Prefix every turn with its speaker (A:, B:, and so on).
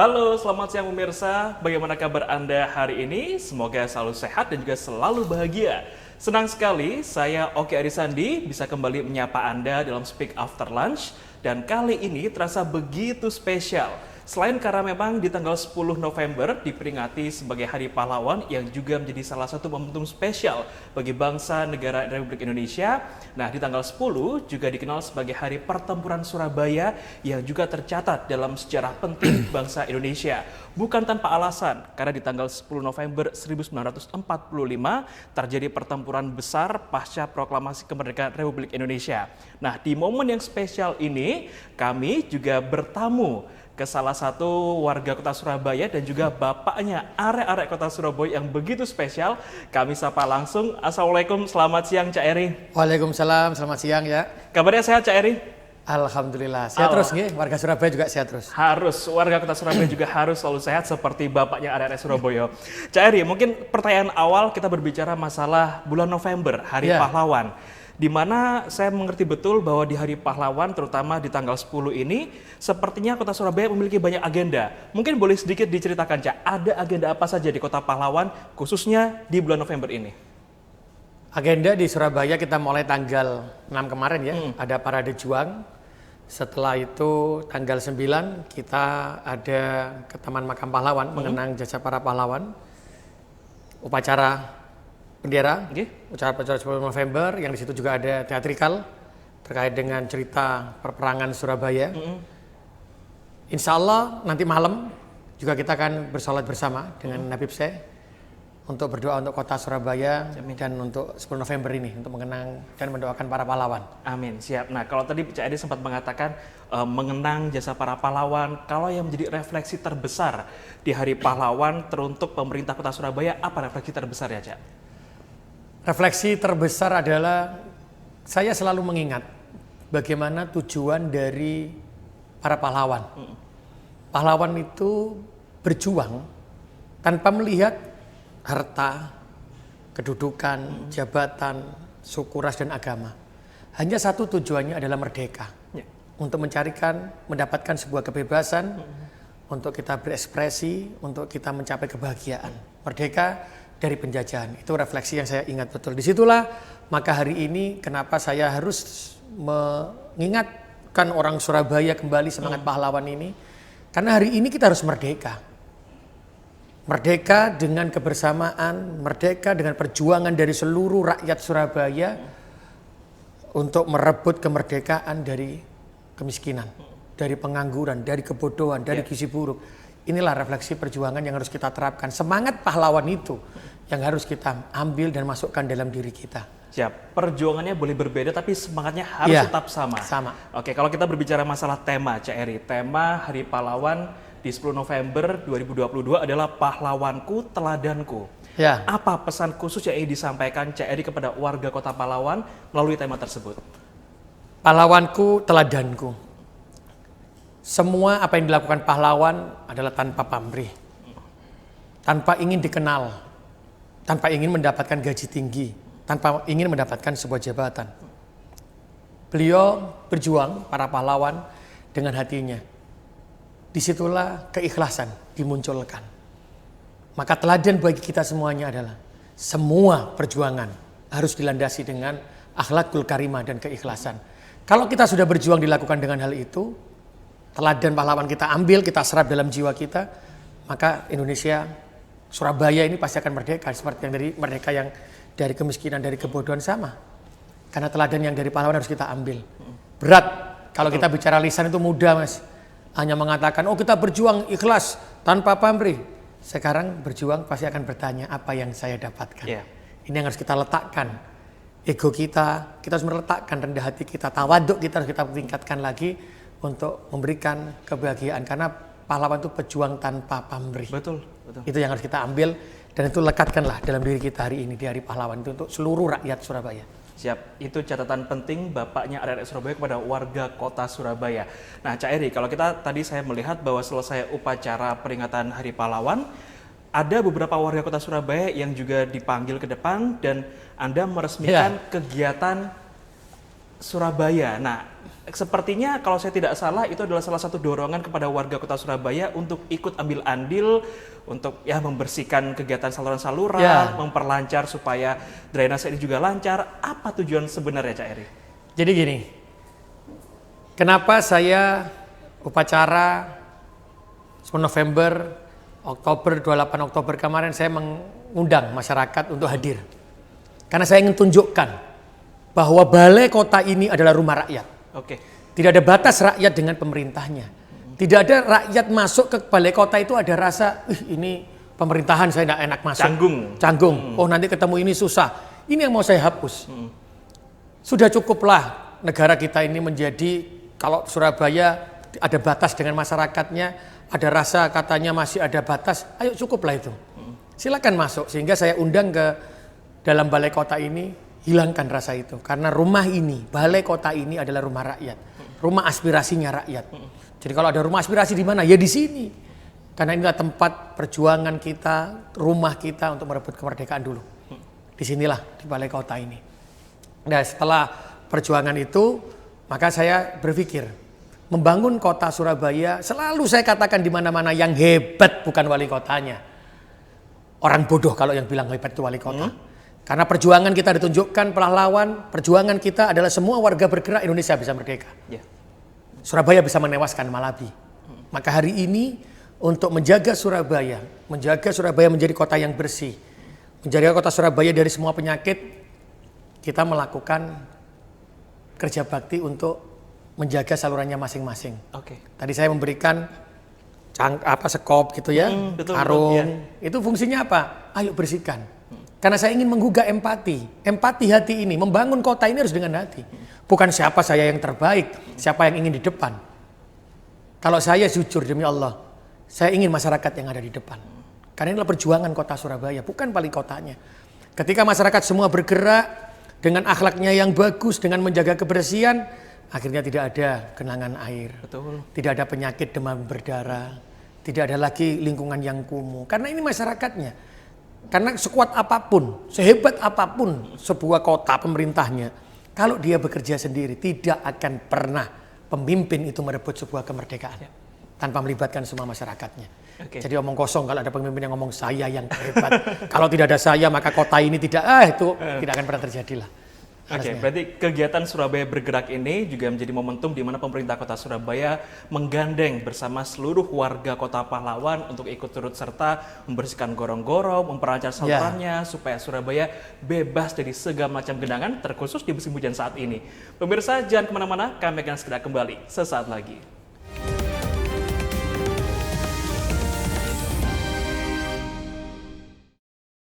A: Halo, selamat siang pemirsa. Bagaimana kabar Anda hari ini? Semoga selalu sehat dan juga selalu bahagia. Senang sekali saya Oki Arisandi bisa kembali menyapa Anda dalam Speak After Lunch. Dan kali ini terasa begitu spesial. Selain karena memang di tanggal 10 November diperingati sebagai Hari Pahlawan yang juga menjadi salah satu momentum spesial bagi bangsa negara Republik Indonesia. Nah, di tanggal 10 juga dikenal sebagai Hari Pertempuran Surabaya yang juga tercatat dalam sejarah penting bangsa Indonesia. Bukan tanpa alasan, karena di tanggal 10 November 1945 terjadi pertempuran besar pasca proklamasi kemerdekaan Republik Indonesia. Nah, di momen yang spesial ini kami juga bertamu ke salah satu warga kota Surabaya dan juga bapaknya arek-arek kota Surabaya yang begitu spesial. Kami sapa langsung. Assalamualaikum, selamat siang Cak Eri.
B: Waalaikumsalam, selamat siang ya.
A: Kabarnya sehat Cak Eri?
B: Alhamdulillah, sehat terus nih, warga Surabaya juga sehat terus.
A: Harus, warga kota Surabaya juga harus selalu sehat seperti bapaknya arek-arek Surabaya. Cak Eri, mungkin pertanyaan awal kita berbicara masalah bulan November, Hari Pahlawan. Di mana saya mengerti betul bahwa di Hari Pahlawan, terutama di tanggal 10 ini, sepertinya kota Surabaya memiliki banyak agenda. Mungkin boleh sedikit diceritakan, Cak, ada agenda apa saja di kota Pahlawan, khususnya di bulan November ini?
B: Agenda di Surabaya kita mulai tanggal 6 kemarin ya, ada parade juang. Setelah itu tanggal 9 kita ada ke Taman Makam Pahlawan, mengenang jasa para pahlawan. Upacara bendera, upacara 10 November, yang di situ juga ada teatrikal terkait dengan cerita perperangan Surabaya. Insya Allah nanti malam juga kita akan bersolat bersama dengan Habib Syekh untuk berdoa untuk kota Surabaya dan untuk 10 November ini untuk mengenang dan mendoakan para pahlawan.
A: Amin, siap. Nah, kalau tadi Cak Edi sempat mengatakan mengenang jasa para pahlawan, kalau yang menjadi refleksi terbesar di Hari Pahlawan teruntuk pemerintah kota Surabaya, apa refleksi terbesar ya, Cak?
B: Refleksi terbesar adalah saya selalu mengingat bagaimana tujuan dari para pahlawan. Pahlawan itu berjuang tanpa melihat harta, kedudukan, jabatan, suku, ras, dan agama. Hanya satu tujuannya adalah merdeka. Untuk mendapatkan sebuah kebebasan, untuk kita berekspresi, untuk kita mencapai kebahagiaan. Merdeka dari penjajahan, itu refleksi yang saya ingat betul. Disitulah maka hari ini kenapa saya harus mengingatkan orang Surabaya kembali semangat pahlawan ini, karena hari ini kita harus merdeka. Merdeka dengan kebersamaan, merdeka dengan perjuangan dari seluruh rakyat Surabaya untuk merebut kemerdekaan dari kemiskinan, dari pengangguran, dari kebodohan, dari gizi buruk. Inilah refleksi perjuangan yang harus kita terapkan. Semangat pahlawan itu yang harus kita ambil dan masukkan dalam diri kita.
A: Siap, perjuangannya boleh berbeda tapi semangatnya harus tetap sama.
B: Sama.
A: Oke, kalau kita berbicara masalah tema, Cak Eri, tema Hari Pahlawan di 10 November 2022 adalah Pahlawanku, Teladanku.
B: Ya.
A: Apa pesan khusus yang ingin disampaikan Cak Eri kepada warga kota Pahlawan melalui tema tersebut?
B: Pahlawanku, teladanku. Semua apa yang dilakukan pahlawan adalah tanpa pamrih, tanpa ingin dikenal, tanpa ingin mendapatkan gaji tinggi, tanpa ingin mendapatkan sebuah jabatan. Beliau berjuang, para pahlawan, dengan hatinya. Disitulah keikhlasan dimunculkan. Maka teladan bagi kita semuanya adalah semua perjuangan harus dilandasi dengan akhlakul karimah dan keikhlasan. Kalau kita sudah berjuang dilakukan dengan hal itu, teladan pahlawan kita ambil, kita serap dalam jiwa kita, maka Indonesia, Surabaya ini pasti akan merdeka, seperti yang dari merdeka yang dari kemiskinan, dari kebodohan sama. Karena teladan yang dari pahlawan harus kita ambil. Berat, kalau kita bicara lisan itu mudah mas, hanya mengatakan, oh kita berjuang ikhlas, tanpa pamrih. Sekarang berjuang pasti akan bertanya, apa yang saya dapatkan. Ini yang harus kita letakkan. Ego kita harus meletakkan rendah hati kita, tawaduk kita harus kita tingkatkan lagi, untuk memberikan kebahagiaan, karena pahlawan itu pejuang tanpa pamrih.
A: Betul.
B: Itu yang harus kita ambil dan itu lekatkanlah dalam diri kita hari ini di Hari Pahlawan itu untuk seluruh rakyat Surabaya.
A: Siap, itu catatan penting bapaknya arek-arek Surabaya kepada warga kota Surabaya. Nah, Cak Eri, kalau kita tadi saya melihat bahwa selesai upacara peringatan Hari Pahlawan, ada beberapa warga kota Surabaya yang juga dipanggil ke depan dan Anda meresmikan kegiatan Surabaya. Nah, sepertinya kalau saya tidak salah itu adalah salah satu dorongan kepada warga Kota Surabaya untuk ikut ambil andil untuk ya membersihkan kegiatan saluran-saluran, memperlancar supaya drainase ini juga lancar. Apa tujuan sebenarnya Cak Eri?
B: Jadi gini, kenapa saya upacara 10 November, Oktober, 28 Oktober kemarin saya mengundang masyarakat untuk hadir. Karena saya ingin tunjukkan bahwa balai kota ini adalah rumah rakyat.
A: Oke.
B: Tidak ada batas rakyat dengan pemerintahnya. Tidak ada rakyat masuk ke balai kota itu ada rasa, ini pemerintahan saya tidak enak masuk. Canggung. Oh nanti ketemu ini susah. Ini yang mau saya hapus. Sudah cukuplah negara kita ini menjadi, kalau Surabaya ada batas dengan masyarakatnya, ada rasa katanya masih ada batas, ayo cukuplah itu. Silakan masuk, sehingga saya undang ke dalam balai kota ini, hilangkan rasa itu. Karena rumah ini, balai kota ini adalah rumah rakyat, rumah aspirasinya rakyat. Jadi kalau ada rumah aspirasi di mana? Ya di sini. Karena inilah tempat perjuangan kita, rumah kita untuk merebut kemerdekaan dulu. Disinilah, di balai kota ini. Nah setelah perjuangan itu, maka saya berpikir, membangun kota Surabaya, selalu saya katakan di mana-mana yang hebat bukan wali kotanya. Orang bodoh kalau yang bilang hebat itu wali kota. Karena perjuangan kita ditunjukkan pahlawan, perjuangan kita adalah semua warga bergerak, Indonesia bisa merdeka. Surabaya bisa menewaskan Malabi. Maka hari ini untuk menjaga Surabaya menjadi kota yang bersih, menjaga kota Surabaya dari semua penyakit, kita melakukan kerja bakti untuk menjaga salurannya masing-masing. Tadi saya memberikan sekop gitu ya, karung. Itu fungsinya apa? Ayo bersihkan. Karena saya ingin menggugah empati hati ini. Membangun kota ini harus dengan hati. Bukan siapa saya yang terbaik, siapa yang ingin di depan. Kalau saya jujur demi Allah, saya ingin masyarakat yang ada di depan. Karena inilah perjuangan kota Surabaya, bukan wali kotanya. Ketika masyarakat semua bergerak dengan akhlaknya yang bagus, dengan menjaga kebersihan, akhirnya tidak ada genangan air. Tidak ada penyakit demam berdarah. Tidak ada lagi lingkungan yang kumuh. Karena ini masyarakatnya. Karena sekuat apapun, sehebat apapun sebuah kota pemerintahnya, kalau dia bekerja sendiri, tidak akan pernah pemimpin itu merebut sebuah kemerdekaan tanpa melibatkan semua masyarakatnya. Jadi omong kosong kalau ada pemimpin yang ngomong saya yang hebat. Kalau tidak ada saya maka kota ini tidak akan pernah terjadi lah.
A: Berarti kegiatan Surabaya Bergerak ini juga menjadi momentum di mana pemerintah kota Surabaya menggandeng bersama seluruh warga kota pahlawan untuk ikut turut serta membersihkan gorong-gorong, memperlancar salurannya supaya Surabaya bebas dari segala macam genangan terkhusus di musim hujan saat ini. Pemirsa jangan kemana-mana, kami akan segera kembali sesaat lagi.